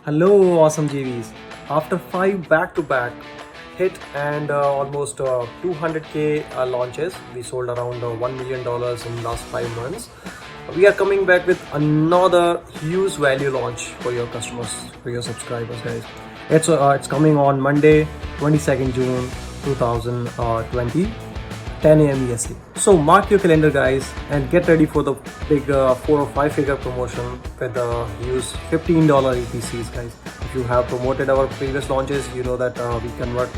Hello, awesome JVs. After 5 back-to-back hit and almost 200k launches, we sold around $1 million in last 5 months. We are coming back with another huge value launch for your customers, for your subscribers, guys. It's coming on Monday, 22nd June 2020. 10 a.m. EST. So mark your calendar, guys, and get ready for the big 4 or 5 figure promotion with the use $15 EPCs, guys. If you have promoted our previous launches, you know that we convert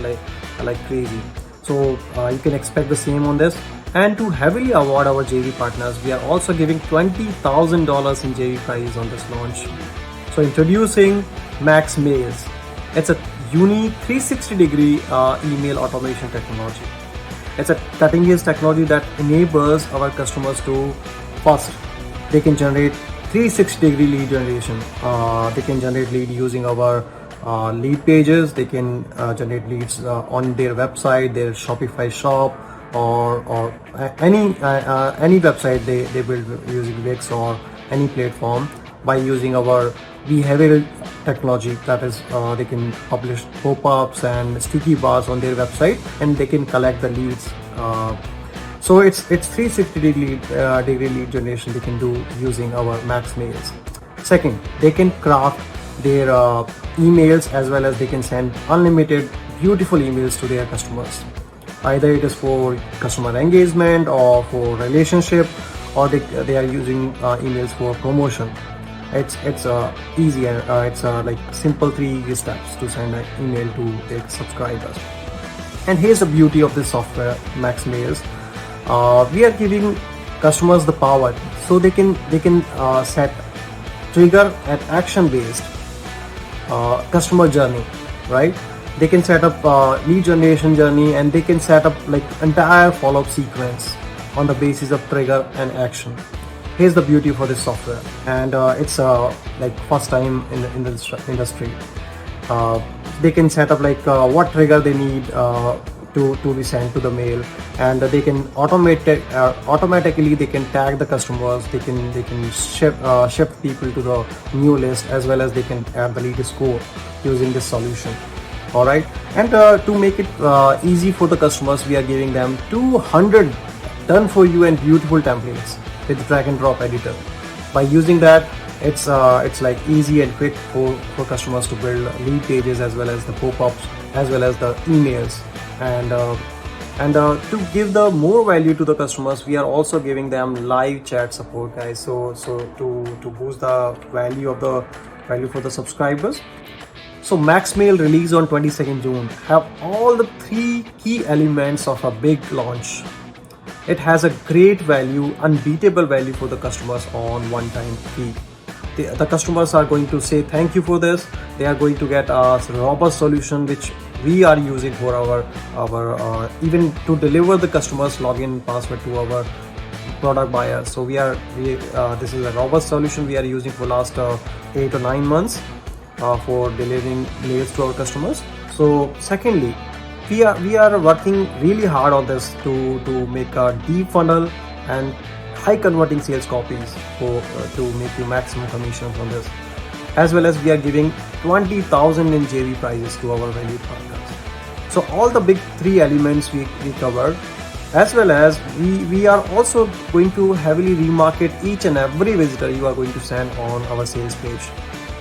like crazy. So you can expect the same on this. And to heavily award our JV partners, we are also giving $20,000 in JV prize on this launch. So introducing Max Mails. It's a unique 360-degree email automation technology. It's a cutting-edge technology that enables our customers to first, they can generate 360-degree lead generation. They can generate lead using our lead pages. They can generate leads on their website, their Shopify shop, or any website they build using Wix or any platform by using our behavioral technology. That is, they can publish pop-ups and sticky bars on their website, and they can collect the leads. So it's 360 degree lead generation they can do using our Max Mails. Second, they can craft their emails, as well as they can send unlimited beautiful emails to their customers. Either it is for customer engagement or for relationship, or they are using emails for promotion. It's easy. It's like simple 3 easy steps to send an email to their subscribers. And here's the beauty of this software, Max Mails. We are giving customers the power, so they can set trigger and action based customer journey, right? They can set up lead generation journey, and they can set up like entire follow-up sequence on the basis of trigger and action. Here's the beauty for this software, and it's like first time in the industry. They can set up like what trigger they need to be sent to the mail, and they can automatically they can tag the customers. They can shift people to the new list, as well as they can add the lead score using this solution. All right, and to make it easy for the customers, we are giving them 200 done for you and beautiful templates with drag and drop editor. By using that, it's like easy and quick for customers to build lead pages, as well as the pop-ups, as well as the emails. And to give the more value to the customers, we are also giving them live chat support, guys. So to boost the value for the subscribers. So Max Mail released on 22nd June have all the 3 key elements of a big launch. It has a great value, unbeatable value for the customers on one-time fee. The customers are going to say thank you for this. They are going to get a robust solution which we are using for our even to deliver the customers login password to our product buyers. So this is a robust solution we are using for last 8 or 9 months for delivering mails to our customers. So secondly, we are working really hard on this to make a deep funnel and high converting sales copies to make you maximum commission from this. As well as we are giving 20,000 in JV prizes to our valued partners. So all the big 3 elements we covered, as well as we are also going to heavily remarket each and every visitor you are going to send on our sales page.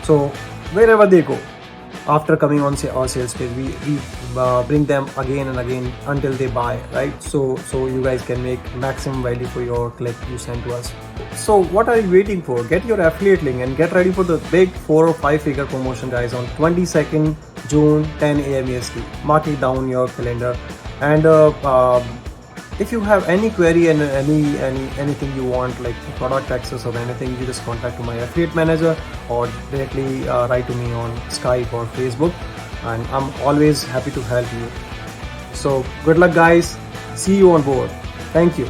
So wherever they go, after coming on our sales page, we bring them again and again until they buy, right? So you guys can make maximum value for your click you send to us. So what are you waiting for? Get your affiliate link and get ready for the big 4 or 5 figure promotion, guys, on 22nd June 10 a.m. EST. Mark it down your calendar. And if you have any query and anything you want, like product access or anything, you just contact my affiliate manager or directly write to me on Skype or Facebook, and I'm always happy to help you. So good luck, guys. See you on board. Thank you.